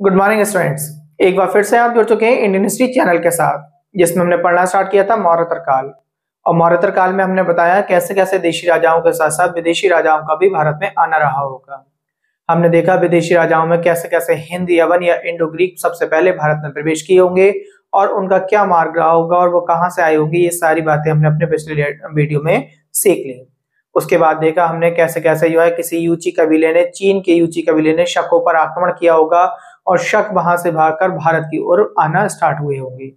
Good morning students. एक बार फिर से आप जुड़ चुके हैं इंडियन हिस्ट्री चैनल के साथ, जिसमें हमने पढ़ना स्टार्ट किया था मौर्योत्तर काल। और मौर्योत्तर काल में हमने बताया कैसे कैसे देशी राजाओं के साथ साथ विदेशी राजाओं का भी भारत में आना रहा होगा। हमने देखा विदेशी राजाओं में कैसे कैसे हिंद, यवन या इंडो ग्रीक सबसे पहले भारत में प्रवेश किए होंगे और उनका क्या मार्ग रहा होगा और वो कहाँ से आए होंगे। ये सारी बातें हमने अपने पिछले वीडियो में सीख ली। उसके बाद देखा हमने कैसे कैसे जो है किसी यूची कबीले ने, चीन के यूची कबीले ने शकों पर आक्रमण किया होगा और शक वहां से भागकर भारत की ओर आना स्टार्ट हुए होंगे।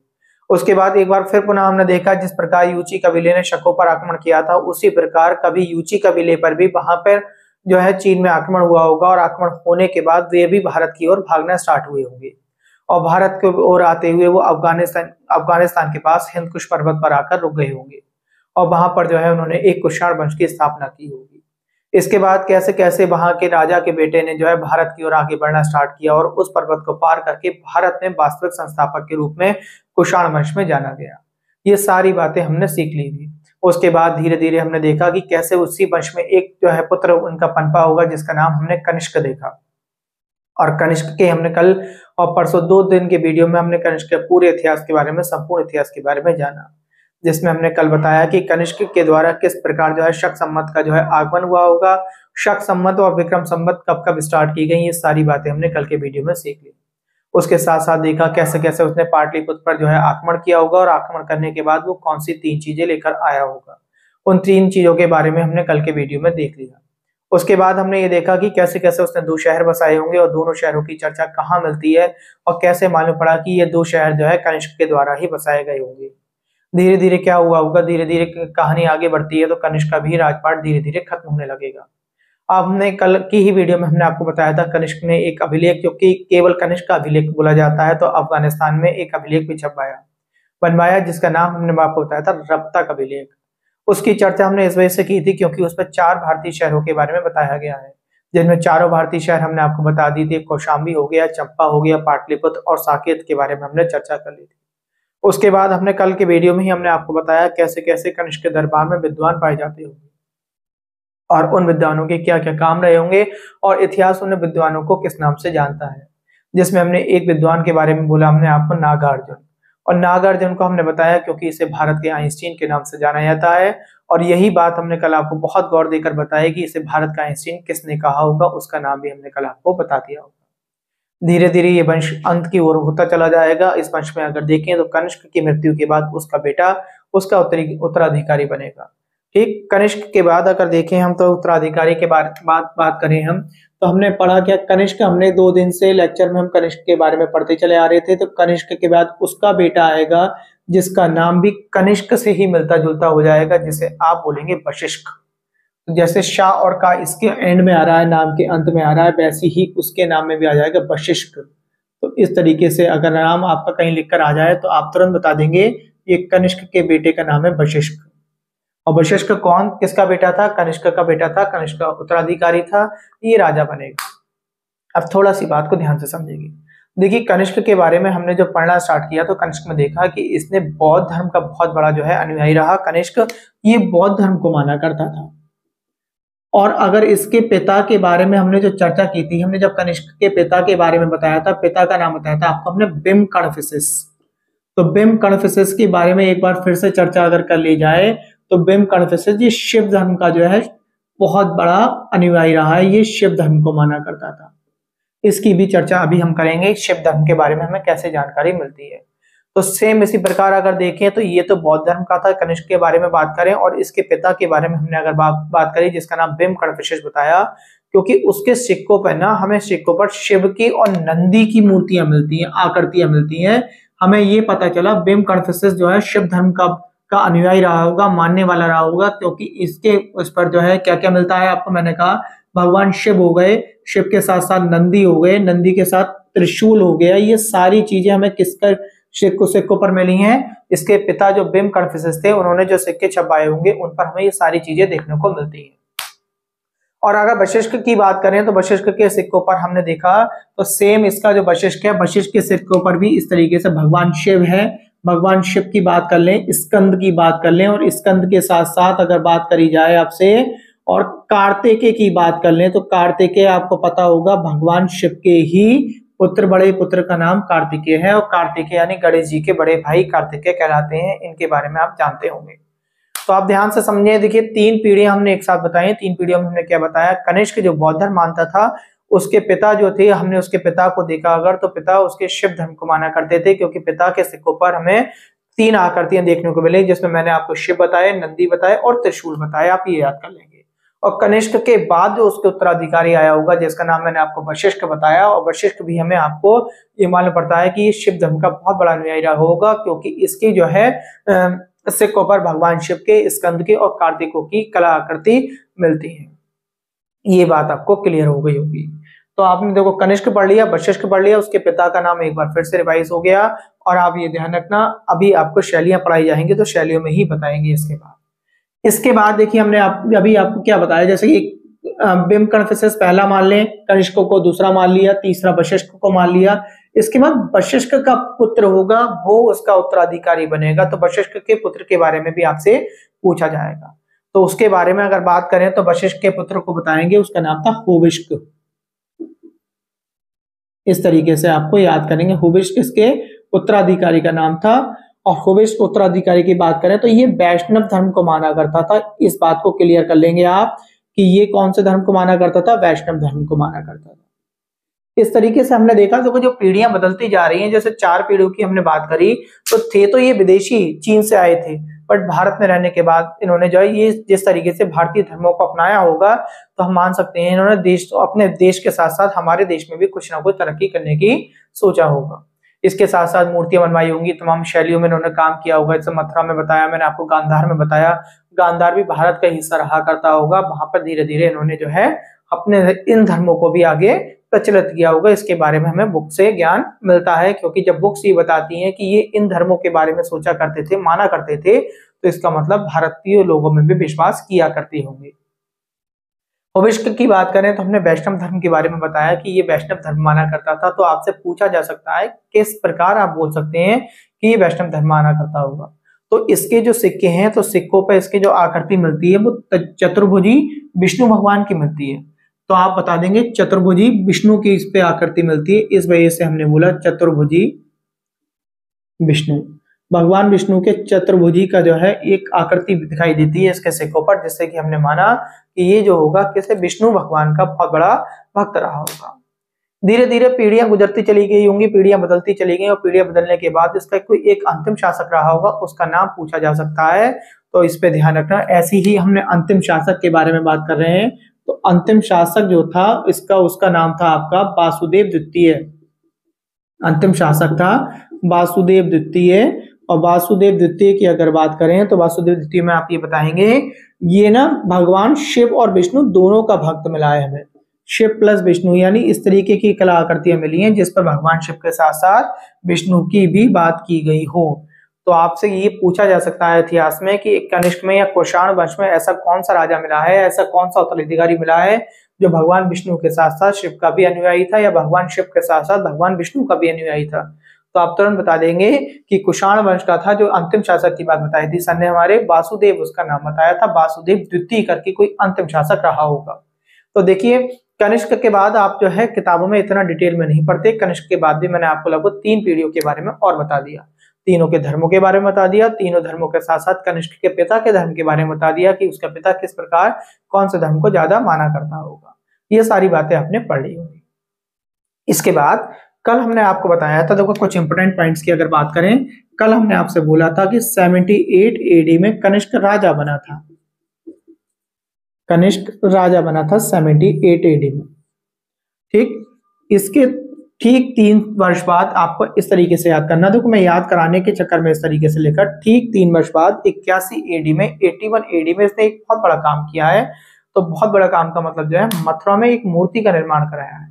उसके बाद एक बार फिर पुनः हमने देखा जिस प्रकार यूची कबीले ने शकों पर आक्रमण किया था, उसी प्रकार कभी यूची कबीले पर भी वहां पर जो है चीन में आक्रमण हुआ होगा और आक्रमण होने के बाद वे भी भारत की ओर भागना स्टार्ट हुए होंगे और भारत की ओर आते हुए वो अफगानिस्तान के पास हिंदकुश पर्वत पर आकर रुक गए होंगे और वहां पर जो है उन्होंने एक कुषाण वंश की स्थापना की होगी। इसके बाद कैसे कैसे वहां के राजा के बेटे ने जो है भारत की ओर आगे बढ़ना स्टार्ट किया और उस पर्वत को पार करके भारत में वास्तविक संस्थापक के रूप में कुषाण वंश में जाना गया। ये सारी बातें हमने सीख ली थी। उसके बाद धीरे धीरे हमने देखा कि कैसे उसी वंश में एक जो है पुत्र उनका पनपा होगा जिसका नाम हमने कनिष्क देखा। और कनिष्क के हमने कल और परसों 2 दिन के वीडियो में हमने कनिष्क के पूरे इतिहास के बारे में, संपूर्ण इतिहास के बारे में जाना, जिसमें हमने कल बताया कि कनिष्क के द्वारा किस प्रकार जो है शक संवत का जो है आगमन हुआ होगा, शक संवत और विक्रम संवत कब कब स्टार्ट की गई। ये सारी बातें हमने कल के वीडियो में सीख ली। उसके साथ साथ देखा कैसे कैसे उसने पाटलिपुत्र पर जो है आक्रमण किया होगा और आक्रमण करने के बाद वो कौन सी 3 चीजें लेकर आया होगा। उन 3 चीजों के बारे में हमने कल के वीडियो में देख लिया। उसके बाद हमने ये देखा कि कैसे कैसे उसने 2 शहर बसाए होंगे और दोनों शहरों की चर्चा कहाँ मिलती है और कैसे मालूम पड़ा कि ये 2 शहर जो है कनिष्क के द्वारा ही बसाए गए होंगे। धीरे धीरे क्या हुआ होगा, धीरे धीरे कहानी आगे बढ़ती है तो कनिष्क का भी राजपाट धीरे धीरे खत्म होने लगेगा। अब हमने कल की ही वीडियो में हमने आपको बताया था कनिष्क ने एक अभिलेख, जो कि केवल कनिष्क का अभिलेख बोला जाता है, तो अफगानिस्तान में एक अभिलेख भी बनवाया जिसका नाम हमने आपको बताया था रप्तक अभिलेख। उसकी चर्चा हमने इस वजह से की थी क्योंकि उस पर 4 भारतीय शहरों के बारे में बताया गया है, जिनमें चारों भारतीय शहर हमने आपको बता दी थी। कौशाम्बी हो गया, चंपा हो गया, पाटलिपुत्र और साकेत के बारे में हमने चर्चा कर ली थी। उसके बाद हमने कल के वीडियो में ही हमने आपको बताया कैसे कैसे कनिष्क के दरबार में विद्वान पाए जाते होंगे और उन विद्वानों के क्या क्या काम रहे होंगे और इतिहास उन विद्वानों को किस नाम से जानता है, जिसमें हमने एक विद्वान के बारे में बोला हमने आपको नागार्जुन। और नागार्जुन को हमने बताया क्योंकि इसे भारत के आइंस्टीन के नाम से जाना जाता है और यही बात हमने कल आपको बहुत गौर देकर बताई कि इसे भारत का आइंस्टीन किसने कहा होगा, उसका नाम भी हमने कल आपको बता दिया होगा। धीरे धीरे ये वंश अंत की ओर होता चला जाएगा। इस वंश में अगर देखें तो कनिष्क की मृत्यु के बाद उसका बेटा उसका उत्तराधिकारी बनेगा। ठीक, कनिष्क के बाद अगर देखें हम तो उत्तराधिकारी के बात करें हम तो हमने पढ़ा क्या कनिष्क, हमने 2 दिन से लेक्चर में हम कनिष्क के बारे में पढ़ते चले आ रहे थे। तो कनिष्क के बाद उसका बेटा आएगा जिसका नाम भी कनिष्क से ही मिलता जुलता हो जाएगा, जिसे आप बोलेंगे वशिष्ठ। जैसे शाह और का इसके एंड में आ रहा है, नाम के अंत में आ रहा है, वैसे ही उसके नाम में भी आ जाएगा वशिष्ठ। तो इस तरीके से अगर नाम आपका कहीं लिखकर आ जाए तो आप तुरंत बता देंगे ये कनिष्क के बेटे का नाम है वशिष्ठ। और वशिष्ठ कौन किसका बेटा था? कनिष्क का बेटा था, कनिष्क का उत्तराधिकारी था, ये राजा बनेगा। अब थोड़ा सी बात को ध्यान से समझेंगे। देखिए कनिष्क के बारे में हमने जो पढ़ना स्टार्ट किया तो कनिष्क में देखा कि इसने बौद्ध धर्म का बहुत बड़ा जो है अनुयायी रहा। कनिष्क ये बौद्ध धर्म को माना करता था। और अगर इसके पिता के बारे में हमने जो चर्चा की थी, हमने जब कनिष्क के पिता के बारे में बताया था, पिता का नाम बताया था आपको हमने बिम कणफिसिस। तो बिम कणफिसिस के बारे में एक बार फिर से चर्चा अगर कर ली जाए तो बिम कणफिसिस ये शिव धर्म का जो है बहुत बड़ा अनुयायी रहा है, ये शिव धर्म को माना करता था। इसकी भी चर्चा अभी हम करेंगे, शिव धर्म के बारे में हमें कैसे जानकारी मिलती है। तो सेम इसी प्रकार अगर देखें तो ये तो बौद्ध धर्म का था। कनिष्क के बारे में बात करें और इसके पिता के बारे में हमने अगर बात करी जिसका नाम बिम कणफिसिस बताया, क्योंकि उसके सिक्कों पर ना हमें सिक्कों पर शिव की और नंदी की मूर्तियां मिलती हैं, आकृतियां मिलती हैं। हमें ये पता चला बिम कणफिसिस जो है शिव धर्म का अनुयायी रहा होगा, मानने वाला रहा होगा, क्योंकि इसके उस पर जो है क्या क्या मिलता है आपको मैंने कहा, भगवान शिव हो गए, शिव के साथ साथ नंदी हो गए, नंदी के साथ त्रिशूल हो गया। ये सारी चीजें हमें किसका सिक्कों पर मिली हैं? इसके पिता जो बिम कणफिसिस थे उन्होंने जो सिक्के छपाए होंगे उन पर हमें ये सारी चीजें देखने को मिलती हैं। और अगर वशिष्ठ की बात करें तो वशिष्ठ के सिक्कों पर हमने देखा तो सेम इसका जो वशिष्ठ है, वशिष्ठ के सिक्कों पर भी इस तरीके से भगवान शिव है। भगवान शिव की बात कर लें, स्कंद की बात कर लें, और स्कंद के साथ साथ अगर बात करी जाए आपसे और कार्तिकेय की बात कर लें तो कार्तिकेय आपको पता होगा भगवान शिव के ही पुत्र, बड़े पुत्र का नाम कार्तिकेय है और कार्तिकेय यानी गणेश जी के बड़े भाई कार्तिकेय कहलाते हैं। इनके बारे में आप जानते होंगे। तो आप ध्यान से समझिए। देखिए 3 पीढ़ियां हमने एक साथ बताई। 3 पीढ़ियों में हमने क्या बताया, कनिष्क जो बौद्ध धर्म मानता था, उसके पिता जो थे, हमने उसके पिता को देखा अगर तो पिता उसके शिव धर्म को माना करते थे, क्योंकि पिता के सिक्कों पर हमें 3 आकृतियां देखने को मिली, जिसमें मैंने आपको शिव बताया, नंदी बताया और त्रिशूल बताया। आप ये याद कर लेंगे। और कनिष्क के बाद जो उसके उत्तराधिकारी आया होगा, जिसका नाम मैंने आपको वशिष्ठ बताया, और वशिष्ठ भी हमें आपको ये मालूम पड़ता है कि ये शिव धर्म का बहुत बड़ा अनुयायी रहा होगा, क्योंकि इसकी जो है सिक्कों पर भगवान शिव के, स्कंद के और कार्तिकों की कला आकृति मिलती है। ये बात आपको क्लियर हो गई होगी। तो आपने देखो कनिष्क पढ़ लिया, वशिष्ठ पढ़ लिया, उसके पिता का नाम एक बार फिर से रिवाइज हो गया। और आप ये ध्यान रखना, अभी आपको शैलियां पढ़ाई जाएंगी तो शैलियों में ही बताएंगे। इसके बाद देखिए हमने अभी आपको क्या बताया, जैसे कि बिंब कन्फ्यूशियस पहला मान लें, कनिष्क को दूसरा मान लिया, तीसरा वशिष्ठ को मान लिया। इसके बाद वशिष्ठ का पुत्र होगा, वो उसका उत्तराधिकारी बनेगा। तो वशिष्ठ के पुत्र के बारे में भी आपसे पूछा जाएगा। तो उसके बारे में अगर बात करें तो वशिष्ठ के पुत्र को बताएंगे, उसका नाम था होविष्क। इस तरीके से आपको याद करेंगे, होविष्क इसके उत्तराधिकारी का नाम था। और होविष्क उत्तराधिकारी की बात करें तो ये वैष्णव धर्म को माना करता था। इस बात को क्लियर कर लेंगे आप कि ये कौन से धर्म को माना करता था, वैष्णव धर्म को माना करता था। इस तरीके से हमने देखा तो जो पीढ़ियां बदलती जा रही हैं, जैसे 4 पीढ़ियों की हमने बात करी, तो थे तो ये विदेशी, चीन से आए थे, बट भारत में रहने के बाद इन्होंने जो है ये जिस तरीके से भारतीय धर्मों को अपनाया होगा, तो हम मान सकते हैं इन्होंने अपने देश के साथ साथ हमारे देश में भी कुछ ना कुछ तरक्की करने की सोचा होगा। इसके साथ साथ मूर्तियां बनवाई होंगी, तमाम शैलियों में इन्होंने काम किया होगा। जैसे मथुरा में बताया मैंने आपको, गांधार में बताया, गांधार भी भारत का हिस्सा रहा करता होगा। वहां पर धीरे धीरे इन्होंने जो है अपने इन धर्मों को भी आगे प्रचलित किया होगा। इसके बारे में हमें बुक से ज्ञान मिलता है, क्योंकि जब बुक्स ये बताती हैं कि ये इन धर्मों के बारे में सोचा करते थे, माना करते थे, तो इसका मतलब भारतीय लोगों में भी विश्वास किया करते होंगे। होविष्क की बात करें तो हमने वैष्णव धर्म के बारे में बताया कि ये वैष्णव धर्म माना करता था। तो आपसे पूछा जा सकता है किस प्रकार आप बोल सकते हैं कि ये वैष्णव धर्म माना करता होगा। तो इसके जो सिक्के हैं, तो सिक्कों पर इसके जो आकृति मिलती है वो चतुर्भुजी विष्णु भगवान की मिलती है। तो आप बता देंगे चतुर्भुजी विष्णु की इस पे आकृति मिलती है, इस वजह से हमने बोला चतुर्भुजी विष्णु। भगवान विष्णु के चतुर्भुजी का जो है एक आकृति दिखाई देती है इसके सिक्कों पर, जिससे कि हमने माना कि ये जो होगा किसी विष्णु भगवान का बहुत बड़ा भक्त रहा होगा। धीरे धीरे पीढ़ियां गुजरती चली गई होंगी, पीढ़ियां बदलती चली गई, और पीढ़ियां बदलने के बाद इसका कोई एक अंतिम शासक रहा होगा, उसका नाम पूछा जा सकता है। तो इस पे ध्यान रखना। ऐसी ही हमने अंतिम शासक के बारे में बात कर रहे हैं। तो अंतिम शासक जो था उसका नाम था आपका वासुदेव द्वितीय। अंतिम शासक था वासुदेव द्वितीय। और वासुदेव द्वितीय की अगर बात करें तो वासुदेव द्वितीय में आप ये बताएंगे, ये ना भगवान शिव और विष्णु दोनों का भक्त मिला है हमें, शिव प्लस विष्णु, यानी इस तरीके की कला आकृतियां मिली हैं जिस पर भगवान शिव के साथ साथ विष्णु की भी बात की गई हो। तो आपसे ये पूछा जा सकता है इतिहास में कि कनिष्क में या कुषाण वंश में ऐसा कौन सा राजा मिला है, ऐसा कौन सा उत्तराधिकारी मिला है जो भगवान विष्णु के साथ साथ शिव का भी अनुयायी था, या भगवान शिव के साथ साथ भगवान विष्णु का भी अनुयायी था। तो आप तुरंत बता देंगे कि कुषाण वंश का था। जो अंतिम शासक की बात बताई थी सर ने हमारे, वासुदेव उसका नाम बताया था, वासुदेव द्वितीय करके कोई अंतिम शासक रहा होगा। तो देखिए कनिष्क के बाद आप जो है किताबों में इतना डिटेल में नहीं पढ़ते। कनिष्क के बाद भी मैंने आपको लगभग 3 पीढ़ियों के बारे में और बता दिया, तीनों के धर्मों के बारे में बता दिया, तीनों धर्मों के साथ साथ कनिष्क के पिता के धर्म के बारे में बता दिया कि उसका पिता किस प्रकार कौन से धर्म को ज्यादा माना करता होगा। ये सारी बातें आपने पढ़ ली होंगी। इसके बाद कल हमने आपको बताया था, देखो कुछ इंपोर्टेंट पॉइंट्स की अगर बात करें, कल हमने आपसे बोला था कि 78 AD में कनिष्क राजा बना था। कनिष्क राजा बना था 78 AD में। ठीक, इसके ठीक 3 वर्ष बाद आपको इस तरीके से याद करना। देखो मैं याद कराने के चक्कर में इस तरीके से लेकर, ठीक 3 वर्ष बाद 81 AD में 81 AD में इसने एक बहुत बड़ा काम किया है। तो बहुत बड़ा काम का मतलब जो है, मथुरा में एक मूर्ति का निर्माण कराया है।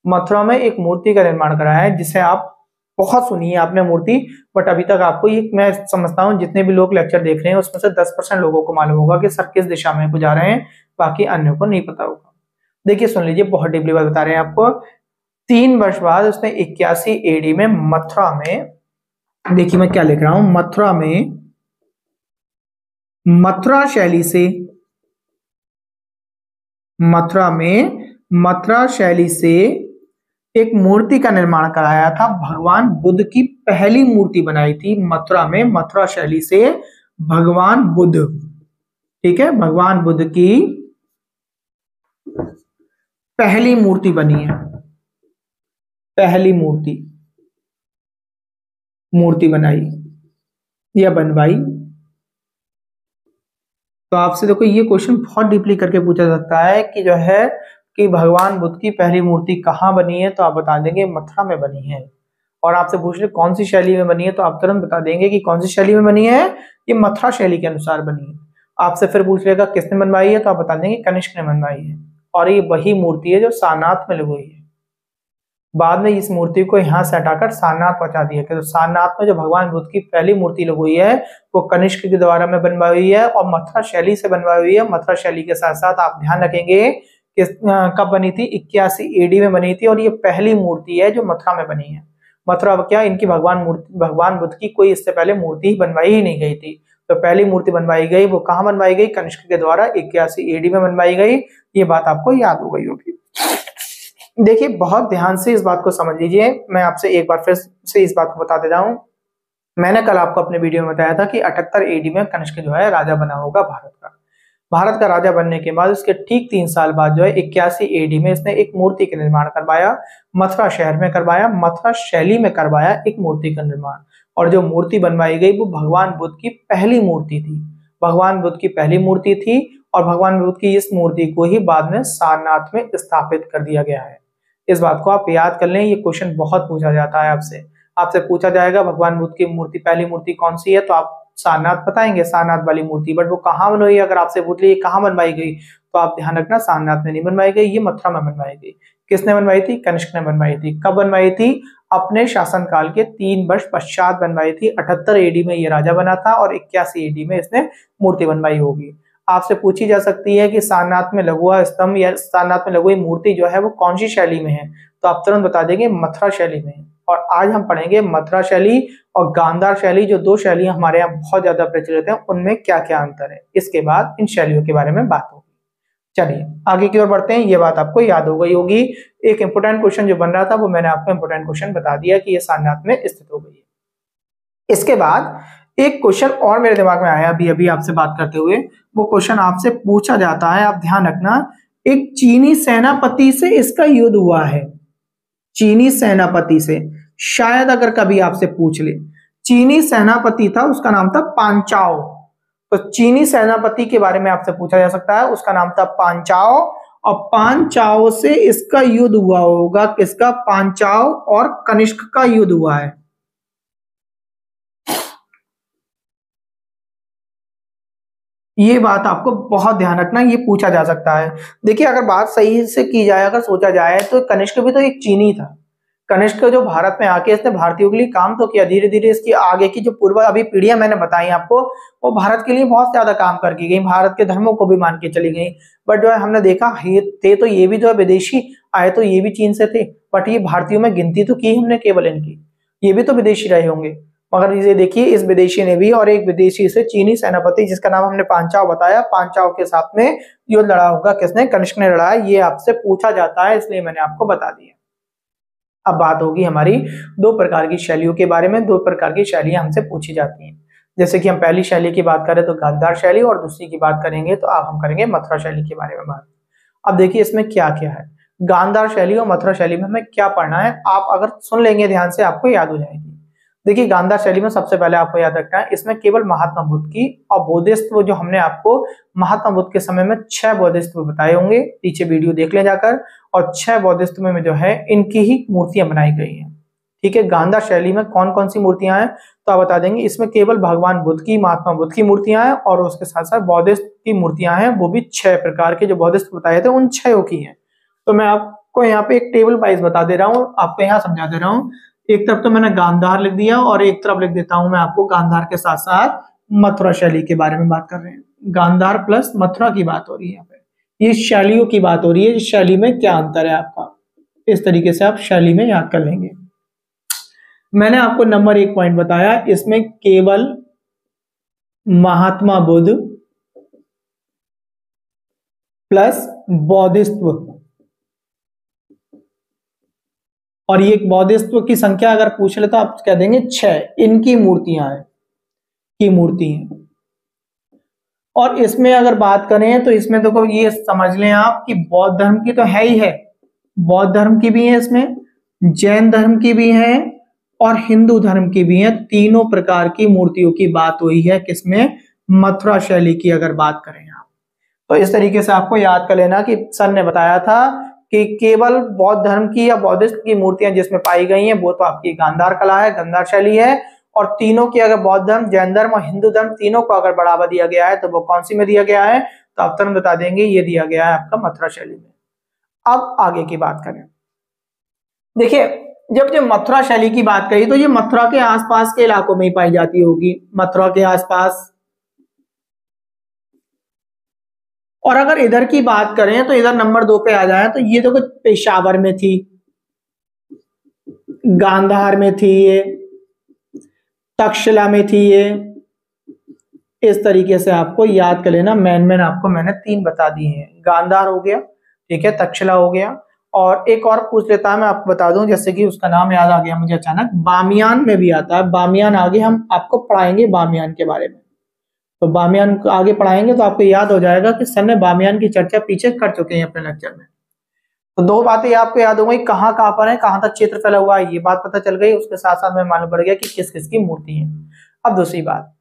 मथुरा में एक मूर्ति का निर्माण कराया है जिसे आप बहुत सुनी है आपने मूर्ति, बट अभी तक आपको ये, मैं समझता हूँ जितने भी लोग लेक्चर देख रहे हैं उसमें से 10% लोगों को मालूम होगा कि सर किस दिशा में को जा रहे हैं, बाकी अन्यों को नहीं पता होगा। देखिए सुन लीजिए, बहुत डीपली बात बता रहे हैं आपको। 3 वर्ष बाद उसने 81 AD में मथुरा में, देखिए मैं क्या लिख रहा हूं, मथुरा में मथुरा शैली से एक मूर्ति का निर्माण कराया था, भगवान बुद्ध की पहली मूर्ति बनाई थी मथुरा में, मथुरा शैली से भगवान बुद्ध, ठीक है, भगवान बुद्ध की पहली मूर्ति बनी है, पहली मूर्ति बनाई या बनवाई। तो आपसे देखो ये क्वेश्चन बहुत डीपली करके पूछा जाता है कि जो है कि भगवान बुद्ध की पहली मूर्ति कहाँ बनी है, तो आप बता देंगे मथुरा में बनी है। और आपसे पूछ ले कौन सी शैली में बनी है, तो आप तुरंत बता देंगे कि कौन सी शैली में बनी है, ये मथुरा शैली के अनुसार बनी है। आपसे फिर पूछ लेगा किसने बनवाई है, तो आप बता देंगे कनिष्क ने बनवाई है। और ये वही मूर्ति है जो सारनाथ में लगी हुई है। बाद में इस मूर्ति को यहाँ से हटाकर सारनाथ पहुंचा दिया गया। तो सारनाथ में जो भगवान बुद्ध की पहली मूर्ति लगी हुई है वो कनिष्क के द्वारा में बनवाई हुई है और मथुरा शैली से बनवाई हुई है। मथुरा शैली के साथ साथ आप ध्यान रखेंगे कि कब बनी थी, 81 AD में बनी थी और ये पहली मूर्ति है जो मथुरा में बनी है। मथुरा क्या, इनकी भगवान बुद्ध की कोई इससे पहले मूर्ति बनवाई ही नहीं गई थी। तो पहली मूर्ति बनवाई गई वो कहाँ बनवाई गई, कनिष्क के द्वारा 81 AD में बनवाई गई। ये बात आपको याद हो गई होगी। देखिए बहुत ध्यान से इस बात को समझ लीजिए, मैं आपसे एक बार फिर से इस बात को बता दे रहा हूँ। मैंने कल आपको अपने वीडियो में बताया था कि 78 AD में कनिष्क जो है राजा बना होगा भारत का। भारत का राजा बनने के बाद उसके ठीक 3 साल बाद जो है 81 AD में इसने एक मूर्ति का निर्माण करवाया, मथुरा शहर में करवाया, मथुरा शैली में करवाया एक मूर्ति का निर्माण। और जो मूर्ति बनवाई गई वो भगवान बुद्ध की पहली मूर्ति थी, भगवान बुद्ध की पहली मूर्ति थी। और भगवान बुद्ध की इस मूर्ति को ही बाद में सारनाथ में स्थापित कर दिया गया है। इस बात को आप याद कर लें, ये क्वेश्चन बहुत पूछा जाता है आपसे। आपसे पूछा जाएगा भगवान बुद्ध की मूर्ति पहली मूर्ति कौन सी है, तो आप सारनाथ बताएंगे, सारनाथ वाली मूर्ति। बट वो कहाँ बनवाई, अगर आपसे पूछ ली कहाँ बनवाई गई, तो आप ध्यान रखना सारनाथ में नहीं बनवाई गई, ये मथुरा में बनवाई गई। किसने बनवाई थी, कनिष्क ने बनवाई थी। कब बनवाई थी, अपने शासनकाल के 3 वर्ष पश्चात बनवाई थी। 78 AD में ये राजा बना था और 81 AD में इसने मूर्ति बनवाई होगी। आपसे पूछी जा सकती है कि सारनाथ में लघु स्तंभ या सारनाथ में लगी हुई मूर्ति जो है वो कौन सी शैली में है, तो आप तुरंत बता देंगे मथुरा शैली में। और आज हम पढ़ेंगे मथुरा शैली और गांधार शैली, जो 2 शैलियां हमारे यहाँ बहुत ज्यादा प्रचलित हैं, उनमें क्या क्या अंतर है। इसके बाद इन शैलियों के बारे में बात होगी। चलिए आगे की ओर बढ़ते हैं। ये बात आपको याद हो गई होगी, एक इंपोर्टेंट क्वेश्चन जो बन रहा था वो मैंने आपको इंपोर्टेंट क्वेश्चन बता दिया कि ये सारनाथ में स्थित हो गई है। इसके बाद एक क्वेश्चन और मेरे दिमाग में आया अभी अभी आपसे बात करते हुए, वो क्वेश्चन आपसे पूछा जाता है, आप ध्यान रखना। एक चीनी सेनापति से इसका युद्ध हुआ है, चीनी सेनापति से, शायद अगर कभी आपसे पूछ ले। चीनी सेनापति था, उसका नाम था पांचाओ। तो चीनी सेनापति के बारे में आपसे पूछा जा सकता है, उसका नाम था पांचाओ। और पांचाओ से इसका युद्ध हुआ होगा, किसका, पांचाओ और कनिष्क का युद्ध हुआ है। ये बात आपको बहुत ध्यान रखना, ये पूछा जा सकता है। देखिए अगर बात सही से की जाए, अगर सोचा जाए, तो कनिष्क भी तो एक चीनी था। कनिष्क जो भारत में आके इसने भारतीयों के लिए काम तो किया, धीरे धीरे इसकी आगे की जो पूर्व अभी पीढ़ियां मैंने बताई आपको, वो भारत के लिए बहुत ज्यादा काम करके गई, भारत के धर्मों को भी मान के चली गई। बट जो है हमने देखा थे तो ये भी जो है विदेशी आए, तो ये भी चीन से थे, बट ये भारतीयों में गिनती तो की हमने केवल इनकी, ये भी तो विदेशी रहे होंगे। मगर ये देखिए इस विदेशी ने भी और एक विदेशी से चीनी सेनापति जिसका नाम हमने पांचाओ बताया, पांचाओ के साथ में युद्ध लड़ा होगा, किसने, कनिष्क ने लड़ा। ये आपसे पूछा जाता है, इसलिए मैंने आपको बता दिया। अब बात होगी हमारी 2 प्रकार की शैलियों के बारे में। 2 प्रकार की शैलियां हमसे पूछी जाती हैं। जैसे कि हम पहली शैली की बात करें तो गांधार शैली, और दूसरी की बात करेंगे तो अब हम करेंगे मथुरा शैली के बारे में बात। अब देखिए इसमें क्या क्या है, गांधार शैली और मथुरा शैली में हमें क्या पढ़ना है, आप अगर सुन लेंगे ध्यान से आपको याद हो जाएगी। देखिए गांधार शैली में सबसे पहले आपको याद रखना है, इसमें केवल महात्मा बुद्ध की और बोधिसत्व, जो हमने आपको महात्मा बुद्ध के समय में 6 बोधिसत्व बताए होंगे, पीछे वीडियो देख ले जाकर, और 6 बोधिसत्व में जो है इनकी ही मूर्तियां बनाई गई हैं। ठीक है, गांधार शैली में कौन कौन सी मूर्तियां हैं, तो आप बता देंगे इसमें केवल भगवान बुद्ध की, महात्मा बुद्ध की मूर्तियां हैं, और उसके साथ साथ बौद्धिस्ट की मूर्तियां हैं, वो भी 6 प्रकार के जो बौद्धिस्ट बताए थे उन 6 की हैं। तो मैं आपको यहाँ पे एक टेबल वाइज बता दे रहा हूँ, आपको यहाँ समझा दे रहा हूँ। एक तरफ तो मैंने गांधार लिख दिया और एक तरफ लिख देता हूं मैं आपको गांधार के साथ साथ मथुरा शैली के बारे में बात कर रहे हैं। गांधार प्लस मथुरा की बात हो रही है यहाँ पे, ये शैलियों की बात हो रही है, इस शैली में क्या अंतर है आपका, इस तरीके से आप शैली में याद कर लेंगे। मैंने आपको नंबर 1 पॉइंट बताया, इसमें केवल महात्मा बुद्ध प्लस बौद्धिस्त्व, और ये बौद्धिस्त्व की संख्या अगर पूछ ले तो आप कह देंगे 6 इनकी मूर्तियां हैं, की मूर्ति है। और इसमें अगर बात करें तो इसमें देखो ये समझ लें आप कि बौद्ध धर्म की तो है ही है, बौद्ध धर्म की भी है इसमें, जैन धर्म की भी है और हिंदू धर्म की भी है। तीनों प्रकार की मूर्तियों की बात हुई है किसमें, मथुरा शैली की अगर बात करें आप। तो इस तरीके से आपको याद कर लेना कि सर ने बताया था कि केवल बौद्ध धर्म की या बौद्धिस्ट की मूर्तियां जिसमें पाई गई हैं वो तो आपकी गांधार कला है, गांधार शैली है। और तीनों की अगर बौद्ध धर्म, जैन धर्म और हिंदू धर्म तीनों को अगर बढ़ावा दिया गया है तो वो कौन सी में दिया गया है, तो आप तुरंत बता देंगे ये दिया गया है आपका मथुरा शैली में। अब आगे की बात करें, देखिए जब मथुरा शैली की बात करी तो ये मथुरा के आसपास के इलाकों में ही पाई जाती होगी, मथुरा के आसपास। और अगर इधर की बात करें तो इधर नंबर 2 पे आ जाए तो ये देखो पेशावर में थी, गांधार में थी, ये तक्षशिला में थी, ये इस तरीके से आपको याद कर लेना। मैन आपको मैंने 3 बता दिए हैं, गांधार हो गया, ठीक है, तक्षशिला हो गया, और एक और पूछ लेता है मैं आपको बता दूं, जैसे कि उसका नाम याद आ गया मुझे अचानक, बामियान में भी आता है। बामियान आगे हम आपको पढ़ाएंगे बामियान के बारे में, तो बामियान आगे पढ़ाएंगे तो आपको याद हो जाएगा कि सर ने बामियान की चर्चा पीछे कर चुके हैं अपने लेक्चर में। तो 2 बातें आपको याद हो गई, कहाँ पर है, कहाँ तक क्षेत्र फैला हुआ है, ये बात पता चल गई। उसके साथ साथ में मालूम पड़ गया कि किस किस की मूर्ति है। अब दूसरी बात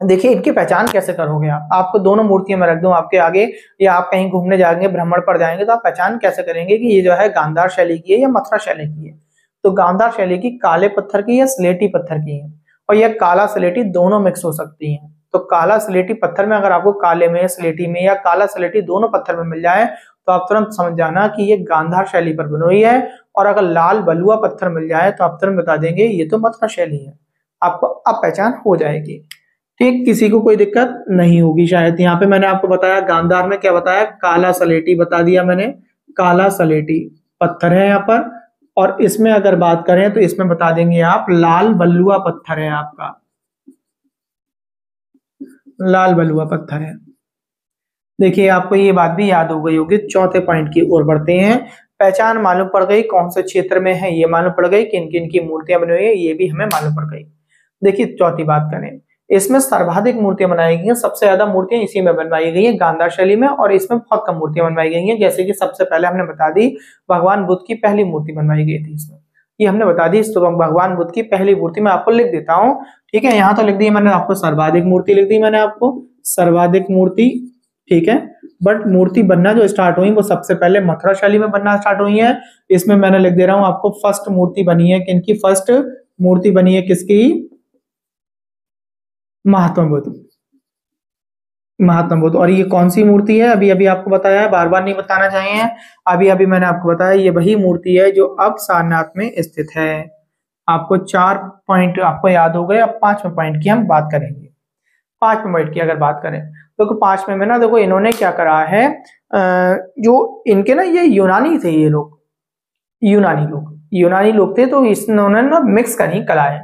देखिए, इनकी पहचान कैसे करोगे आप। आपको दोनों मूर्तियां मैं रख दूं आपके आगे, या आप कहीं घूमने जाएंगे, भ्रमण पर जाएंगे, तो आप पहचान कैसे करेंगे कि ये जो है गांधार शैली की है या मथुरा शैली की है। तो गांधार शैली की काले पत्थर की या स्लेटी पत्थर की है, और यह काला स्लेटी दोनों मिक्स हो सकती है। तो काला स्लेटी पत्थर में अगर आपको काले में, स्लेटी में या काला स्लेटी दोनों पत्थर में मिल जाए तो आप तुरंत समझ जाना कि ये गांधार शैली पर बनी हुई है। और अगर लाल बलुआ पत्थर मिल जाए तो आप तुरंत बता देंगे ये तो मथुरा शैली है। आपको अब पहचान हो जाएगी, ठीक, किसी को कोई दिक्कत नहीं होगी शायद। यहाँ पे मैंने आपको बताया गांधार में क्या बताया, काला सलेटी बता दिया मैंने, काला सलेटी पत्थर है यहाँ पर। और इसमें अगर बात करें तो इसमें बता देंगे आप लाल बलुआ पत्थर है, आपका लाल बलुआ पत्थर है। देखिए आपको ये बात भी याद हो गई होगी। चौथे पॉइंट की ओर बढ़ते हैं। पहचान मालूम पड़ गई कौन से क्षेत्र में है, ये मालूम पड़ गई, किन किन की मूर्तियां बनी हुई है ये भी हमें मालूम पड़ गई। देखिए चौथी बात करें, इसमें सर्वाधिक मूर्तियां बनाई गई हैं, सबसे ज्यादा मूर्तियां इसी में बनवाई गई हैं गांधार शैली में, और इसमें बहुत कम मूर्तियां बनवाई गई हैं। जैसे कि सबसे पहले हमने बता दी भगवान बुद्ध की पहली मूर्ति बनवाई गई थी इसमें, ये हमने बता दी। तो भगवान बुद्ध की पहली मूर्ति मैं आपको लिख देता हूँ, ठीक है, यहाँ तो लिख दी मैंने आपको, सर्वाधिक मूर्ति लिख दी मैंने आपको, सर्वाधिक मूर्ति, ठीक है। बट मूर्ति बनना जो स्टार्ट हुई वो सबसे पहले मथुरा शैली में बनना स्टार्ट हुई है। इसमें मैंने लिख दे रहा हूं आपको, फर्स्ट मूर्ति बनी है किनकी, फर्स्ट मूर्ति बनी है किसकी, महात्मा बुद्ध, महात्मा बुद्ध। और ये कौन सी मूर्ति है, अभी अभी आपको बताया है, बार बार नहीं बताना चाहिए, अभी अभी मैंने आपको बताया ये वही मूर्ति है जो अब सारनाथ में स्थित है। आपको 4 पॉइंट आपको याद हो गए। अब 5वें पॉइंट की हम बात करेंगे। 5वें पॉइंट की अगर बात करें तो 5वें में ना देखो इन्होंने क्या करा है, जो इनके ना ये यूनानी थे, ये लोग यूनानी लोग थे, तो इन्होंने ना मिक्स करी कलाएं।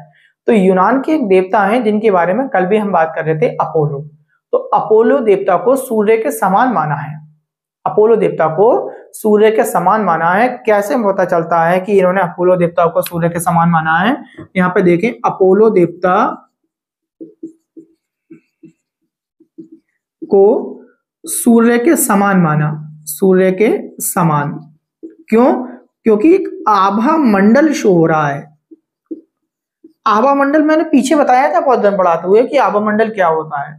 तो यूनान के एक देवता हैं जिनके बारे में कल भी हम बात कर रहे थे, अपोलो। तो अपोलो देवता को सूर्य के समान माना है, अपोलो देवता को सूर्य के समान माना है। कैसे पता चलता है कि इन्होंने अपोलो देवता को सूर्य के समान माना है, यहाँ पे देखें, अपोलो देवता को सूर्य के समान माना, सूर्य के समान क्यों, क्योंकि एक आभा मंडल शो हो रहा है। आभा मंडल मैंने पीछे बताया था बहुत दिन पढ़ाते हुए कि आभा मंडल क्या होता है,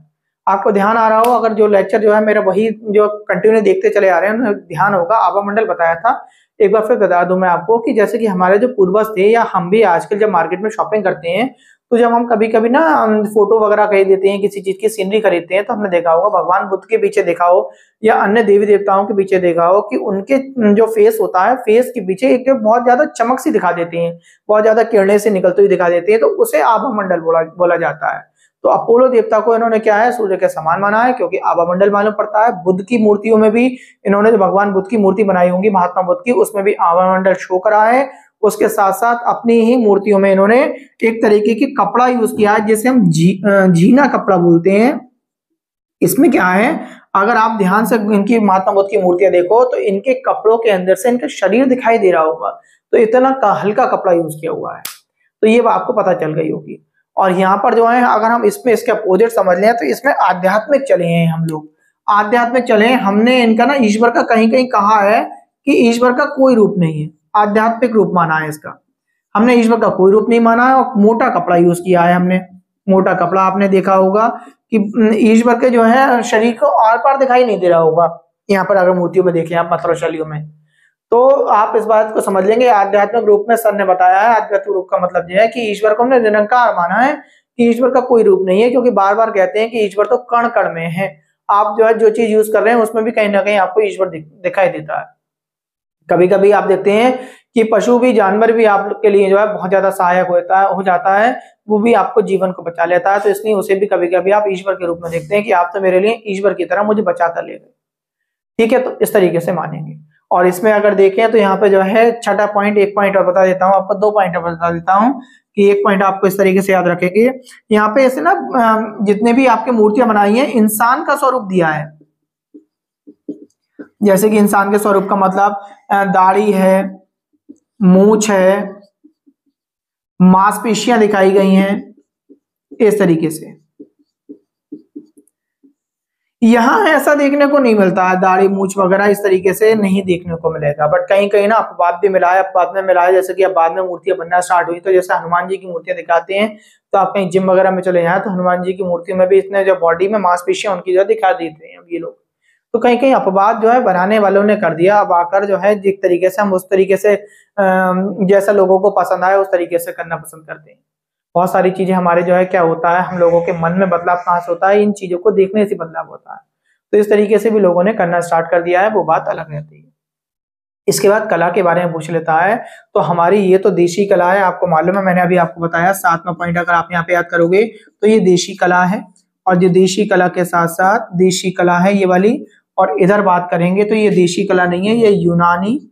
आपको ध्यान आ रहा हो, अगर जो लेक्चर जो है मेरा वही जो कंटिन्यू देखते चले आ रहे हैं उन्हें ध्यान होगा। आभा मंडल बताया था, एक बार फिर बता दूं मैं आपको कि जैसे कि हमारे जो पूर्वज थे या हम भी आजकल जब मार्केट में शॉपिंग करते हैं तो जब हम कभी कभी ना फोटो वगैरह खरीद देते हैं, किसी चीज की सीनरी खरीदते हैं, तो हमने देखा होगा भगवान बुद्ध के पीछे देखा हो या अन्य देवी देवताओं के पीछे देखा हो कि उनके जो फेस होता है, फेस के पीछे एक बहुत ज्यादा चमक सी दिखा देती है, बहुत ज्यादा किरणें से निकलती हुई दिखा देती है, तो उसे आभा मंडल बोला जाता है। तो अपोलो देवता को इन्होंने क्या है, सूर्य के समान माना है, क्योंकि आभा मंडल मालूम पड़ता है। बुद्ध की मूर्तियों में भी इन्होंने जो भगवान बुद्ध की मूर्ति बनाई होंगी महात्मा बुद्ध की, उसमें भी आभा मंडल शो करा है। उसके साथ साथ अपनी ही मूर्तियों में इन्होंने एक तरीके की कपड़ा यूज किया है जिसे हम झीना कपड़ा बोलते हैं, इसमें क्या है, अगर आप ध्यान से इनकी महात्मा बुद्ध की मूर्तियां देखो तो इनके कपड़ों के अंदर से इनका शरीर दिखाई दे रहा होगा, तो इतना हल्का कपड़ा यूज किया हुआ है, तो ये आपको पता चल गई होगी। और यहाँ पर जो है अगर हम इसमें इसके अपोजिट समझ लें तो इसमें आध्यात्मिक चले हैं हम लोग, आध्यात्मिक चले हैं, हमने इनका ना ईश्वर का कहीं कहीं कहा है कि ईश्वर का कोई रूप नहीं है, आध्यात्मिक रूप माना है इसका, हमने ईश्वर का कोई रूप नहीं माना है और मोटा कपड़ा यूज किया है हमने। मोटा कपड़ा आपने देखा होगा कि ईश्वर के जो है शरीर को आर पार दिखाई नहीं दे रहा होगा, यहाँ पर अगर मूर्तियों में देखें आप मतलब शैलियों में, तो आप इस बात को समझ लेंगे आध्यात्मिक रूप में सर ने बताया है। आध्यात्मिक रूप का मतलब यह है कि ईश्वर को हमने निरंकार माना है, कि ईश्वर का कोई रूप नहीं है, क्योंकि बार बार कहते हैं कि ईश्वर तो कण कण में है, आप जो है जो चीज यूज कर रहे हैं उसमें भी कहीं ना कहीं आपको ईश्वर दिखाई देता है। कभी कभी आप देखते हैं कि पशु भी, जानवर भी आपके लिए जो है बहुत ज्यादा सहायक हो जाता है, वो भी आपको जीवन को बचा लेता है, तो इसलिए उसे भी कभी कभी आप ईश्वर के रूप में देखते हैं कि आप तो मेरे लिए ईश्वर की तरह मुझे बचा कर ले गए, ठीक है, तो इस तरीके से मानेंगे। और इसमें अगर देखें तो यहाँ पे जो है छठा पॉइंट, एक पॉइंट और बता देता हूँ आपको, दो पॉइंट और बता देता हूँ कि एक पॉइंट आपको इस तरीके से याद रखेंगे, यहाँ पे ऐसे ना जितने भी आपके मूर्तियां बनाई हैं इंसान का स्वरूप दिया है, जैसे कि इंसान के स्वरूप का मतलब दाढ़ी है, मूंछ है, मांसपेशियां दिखाई गई हैं, इस तरीके से। यहां ऐसा देखने को नहीं मिलता है, दाढ़ी मूंछ वगैरह इस तरीके से नहीं देखने को मिलेगा, बट कहीं कहीं ना अपवाद भी मिला है, अपवाद में मिला है, जैसे कि अब बाद में मूर्तियां बनना स्टार्ट हुई, तो जैसे हनुमान जी की मूर्तियां दिखाते हैं, तो आप कहीं जिम वगैरह में चले जाएं तो हनुमान जी की मूर्ति में भी इतने जो बॉडी में मांसपेशियां उनकी जो दिखा देते हैं अब ये लोग, तो कहीं कहीं अपवाद जो है बनाने वालों ने कर दिया। अब आकर जो है जिस तरीके से हम उस तरीके से जैसा लोगों को पसंद आए उस तरीके से करना पसंद करते हैं। बहुत सारी चीजें हमारे जो है क्या होता है, हम लोगों के मन में बदलाव कहाँ से होता है, इन चीजों को देखने से बदलाव होता है, तो इस तरीके से भी लोगों ने करना स्टार्ट कर दिया है, वो बात अलग रहती है। इसके बाद कला के बारे में पूछ लेता है, तो हमारी ये तो देशी कला है, आपको मालूम है, मैंने अभी आपको बताया 7वां पॉइंट अगर आप यहाँ पे याद करोगे तो ये देशी कला है, और ये देशी कला के साथ साथ देशी कला है ये वाली, और इधर बात करेंगे तो ये देशी कला नहीं है, ये यूनानी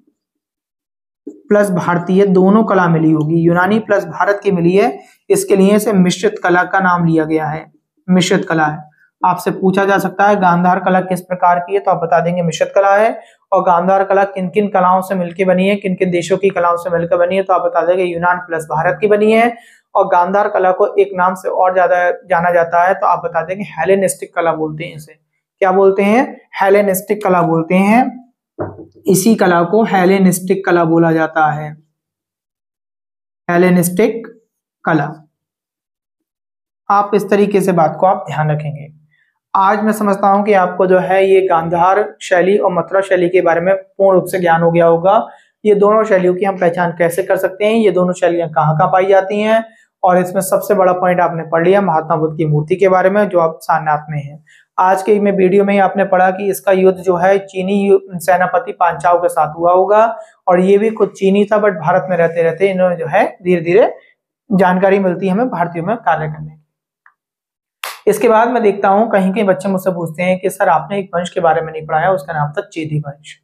प्लस भारतीय दोनों कला मिली होगी, यूनानी प्लस भारत की मिली है, इसके लिए इसे मिश्रित कला का नाम लिया गया है, मिश्रित कला है। आपसे पूछा जा सकता है गांधार कला किस प्रकार की है, तो आप बता देंगे मिश्रित कला है। और गांधार कला किन किन कलाओं से मिलकर बनी है, किन किन देशों की कलाओं से मिलकर बनी है, तो आप बता देंगे यूनान प्लस भारत की बनी है। और गांधार कला को एक नाम से और ज्यादा जाना जाता है, तो आप बता देंगे हेलेनिस्टिक कला बोलते हैं इसे, क्या बोलते हैं, हेलेनिस्टिक कला बोलते हैं, इसी कला को हेलेनिस्टिक कला बोला जाता है, हेलेनिस्टिक कला। आप इस तरीके से बात को आप ध्यान रखेंगे। आज मैं समझता हूं कि आपको जो है ये गांधार शैली और मथुरा शैली के बारे में पूर्ण रूप से ज्ञान हो गया होगा। ये दोनों शैलियों की हम पहचान कैसे कर सकते हैं, ये दोनों शैलियां कहाँ कहाँ पाई जाती हैं, और इसमें सबसे बड़ा पॉइंट आपने पढ़ लिया महात्मा बुद्ध की मूर्ति के बारे में जो आप सारनाथ में है। आज के में वीडियो में ही आपने पढ़ा कि इसका युद्ध जो है चीनी सेनापति पांचाओ के साथ हुआ होगा, और ये भी खुद चीनी था, बट भारत में रहते रहते इन्होंने जो है धीरे धीरे जानकारी मिलती है हमें भारतीयों में कार्य करने। इसके बाद मैं देखता हूं कहीं कहीं बच्चे मुझसे पूछते हैं कि सर आपने एक वंश के बारे में नहीं पढ़ाया, उसका नाम था चेदी वंश।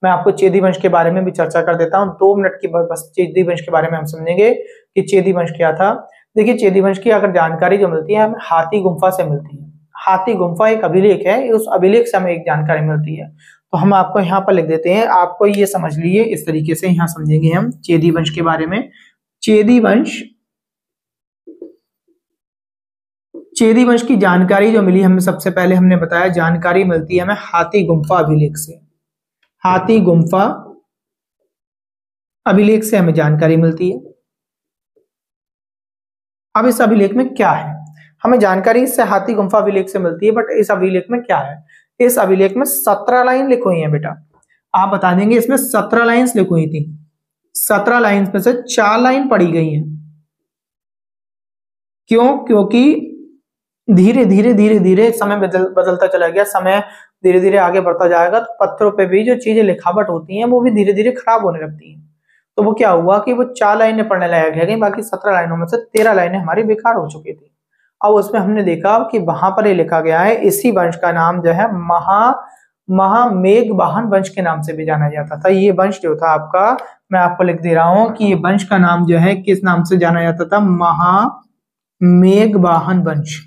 मैं आपको चेदी वंश के बारे में भी चर्चा कर देता हूं, 2 मिनट की बस चेदी वंश के बारे में हम समझेंगे कि चेदी वंश क्या था। देखिए चेदी वंश की अगर जानकारी जो मिलती है हमें हाथी गुम्फा से मिलती है। हाथी गुम्फा एक अभिलेख है, उस अभिलेख से हमें एक जानकारी मिलती है, तो हम आपको यहाँ पर लिख देते हैं, आपको ये समझ लीजिए इस तरीके से यहाँ समझेंगे हम चेदी वंश के बारे में। चेदी वंश की जानकारी जो मिली हमें, सबसे पहले हमने बताया जानकारी मिलती है हमें हाथी गुम्फा अभिलेख से, हाथी गुम्फा अभिलेख से हमें जानकारी मिलती है। अब इस अभिलेख में क्या है, हमें जानकारी इससे हाथी गुम्फा अभिलेख से मिलती है, बट इस अभिलेख में क्या है, इस अभिलेख में 17 लाइन लिखी हुई है बेटा, आप बता देंगे इसमें 17 लाइन्स लिखी हुई थी, 17 लाइन्स में से 4 लाइन पढ़ी गई हैं। क्यों, क्योंकि धीरे धीरे धीरे धीरे समय बदलता चला गया, समय धीरे धीरे आगे बढ़ता जाएगा, तो पत्थरों पे भी जो चीजें लिखावट होती हैं वो भी धीरे धीरे खराब होने लगती हैं। तो वो क्या हुआ कि वो 4 लाइनें पढ़ने लायक रह गई, बाकी 17 लाइनों में से 13 लाइनें हमारी बेकार हो चुकी थी। अब उसमें हमने देखा कि वहां पर ये लिखा गया है, इसी वंश का नाम जो है महामेघवाहन वंश के नाम से भी जाना जाता था। ये वंश जो था आपका, मैं आपको लिख दे रहा हूं कि ये वंश का नाम जो है किस नाम से जाना जाता था, महामेघवाहन वंश।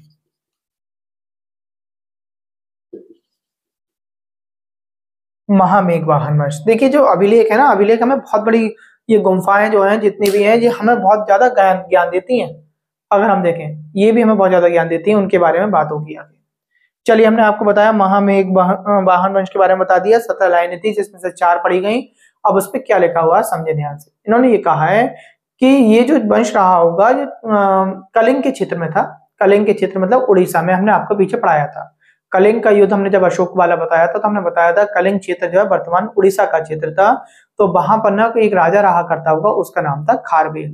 महामेघ वाहन वंश। देखिए जो अभिलेख है ना, अभिलेख हमें बहुत बड़ी, ये गुम्फाएं जो हैं जितनी भी हैं, ये हमें बहुत ज्यादा ज्ञान देती हैं। अगर हम देखें, ये भी हमें बहुत ज्यादा ज्ञान देती हैं, उनके बारे में बात होगी आगे। चलिए, हमने आपको बताया महामेघ वाहन वंश के बारे में बता दिया। 17 लाइनें थी जिसमें से 4 पढ़ी गई। अब उस पर क्या लिखा हुआ समझे ध्यान से। इन्होंने ये कहा है कि ये जो वंश रहा होगा, जो कलिंग के क्षेत्र में था। कलिंग के क्षेत्र मतलब उड़ीसा में, हमने आपको पीछे पढ़ाया था। कलिंग का युद्ध हमने जब अशोक वाला बताया था, तो हमने बताया था कलिंग क्षेत्र जो है वर्तमान उड़ीसा का क्षेत्र था। तो वहां पर ना एक राजा रहा करता होगा, उसका नाम था खारवेल।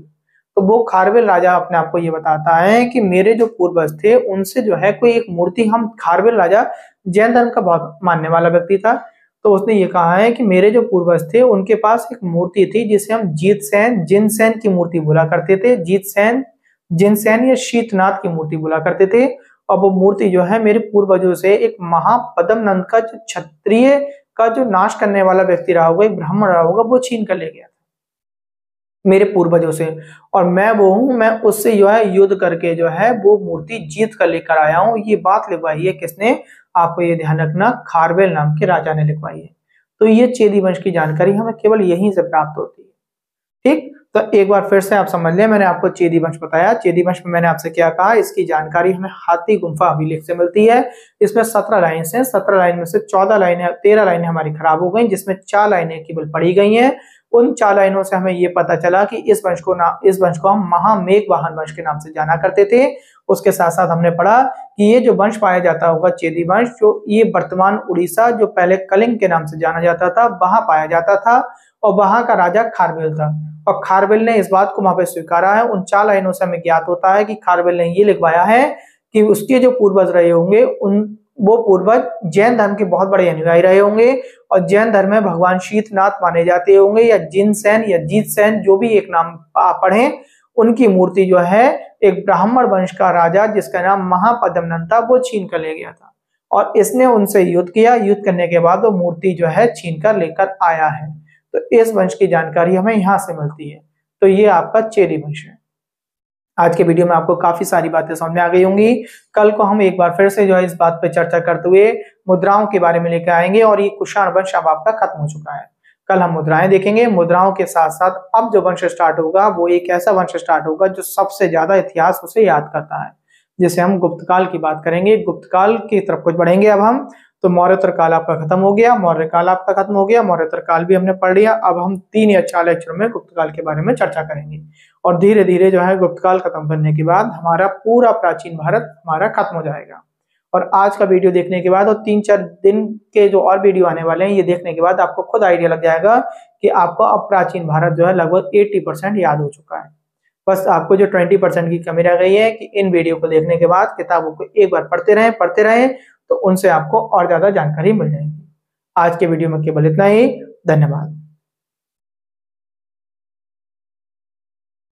तो वो खारवेल राजा अपने आप को ये बताता है कि मेरे जो पूर्वज थे उनसे जो है कोई एक मूर्ति, हम खारवेल राजा जैन धर्म का बहुत मानने वाला व्यक्ति था। तो उसने ये कहा है कि मेरे जो पूर्वज थे उनके पास एक मूर्ति थी जिसे हम जीतसेन जिनसेन की मूर्ति बोला करते थे। जीतसेन जिनसेन या शीतनाथ की मूर्ति बोला करते थे। और वो मूर्ति जो है मेरे पूर्वजों से एक महापद्मनंद का जो क्षत्रिय का जो नाश करने वाला व्यक्ति रहा होगा, एक ब्राह्मण रहा होगा, वो छीन कर ले गया था मेरे पूर्वजों से। और मैं वो हूं, मैं उससे जो है युद्ध करके जो है वो मूर्ति जीत कर लेकर आया हूं। ये बात लिखवाई है किसने? आपको ये ध्यान रखना, खारवेल नाम के राजा ने लिखवाई है। तो ये चेदी वंश की जानकारी हमें केवल यहीं से प्राप्त होती है। ठीक, तो एक बार फिर से आप समझ लें, मैंने आपको चेदी वंश बताया। चेदी वंश में मैंने आपसे क्या कहा, इसकी जानकारी हमें हाथी गुम्फा अभिलेख से मिलती है। इसमें 17 लाइन से 17 लाइन में से 14 लाइनें 13 लाइनें हमारी खराब हो गई, जिसमें 4 लाइनें केवल पढ़ी गई हैं। उन 4 लाइनों से हमें ये पता चला कि इस वंश को हम महामेघ वाहन वंश के नाम से जाना करते थे। उसके साथ साथ हमने पढ़ा कि ये जो वंश पाया जाता होगा चेदी वंश, जो ये वर्तमान उड़ीसा, जो पहले कलिंग के नाम से जाना जाता था, वहां पाया जाता था। और वहां का राजा खारवेल था। और खारवेल ने इस बात को वहां पे स्वीकारा है। उन 4 लाइनों से हमें ज्ञात होता है कि खारवेल ने ये लिखवाया है कि उसके जो पूर्वज रहे होंगे, वो पूर्वज जैन धर्म के बहुत बड़े अनुयायी रहे होंगे। और जैन धर्म में भगवान शीतनाथ माने जाते होंगे, या जिनसेन या जीतसेन, जो भी एक नाम आप पढ़े। उनकी मूर्ति जो है एक ब्राह्मण वंश का राजा जिसका नाम महापद्मनंद था, वो छीन कर ले गया था। और इसने उनसे युद्ध किया। युद्ध करने के बाद वो मूर्ति जो है छीन कर लेकर आया है। तो इस वंश की जानकारी हमें यहां से मिलती है। तो ये आपका चेदी वंश है। आज के वीडियो में आपको काफी सारी बातें समझ में आ गई होंगी। कल को हम एक बार फिर से जो है इस बात पे चर्चा करते हुए मुद्राओं के बारे में लेकर आएंगे। और ये कुषाण वंश अब आपका खत्म हो चुका है। कल हम मुद्राएं देखेंगे। मुद्राओं के साथ साथ अब जो वंश स्टार्ट होगा वो एक ऐसा वंश स्टार्ट होगा जो सबसे ज्यादा इतिहास उसे याद करता है, जिसे हम गुप्तकाल की बात करेंगे। गुप्तकाल की तरफ कुछ बढ़ेंगे अब हम। तो मौर्योत्तर काल आपका खत्म हो गया, मौर्य काल आपका खत्म हो गया, मौर्योत्तर काल भी हमने पढ़ लिया। अब हम 3 या 4 लेक्चर में गुप्तकाल के बारे में चर्चा करेंगे। और धीरे धीरे जो है गुप्तकाल खत्म करने के बाद हमारा पूरा प्राचीन भारत हमारा खत्म हो जाएगा। और आज का वीडियो देखने के बाद और 3-4 दिन के जो और वीडियो आने वाले हैं, ये देखने के बाद आपको खुद आइडिया लग जाएगा कि आपको अब प्राचीन भारत जो है लगभग 80% याद हो चुका है। बस आपको जो 20% की कमी रह गई है कि इन वीडियो को देखने के बाद किताबों को एक बार पढ़ते रहें, तो उनसे आपको और ज्यादा जानकारी मिल जाएगी। आज के वीडियो में केवल इतना ही। धन्यवाद।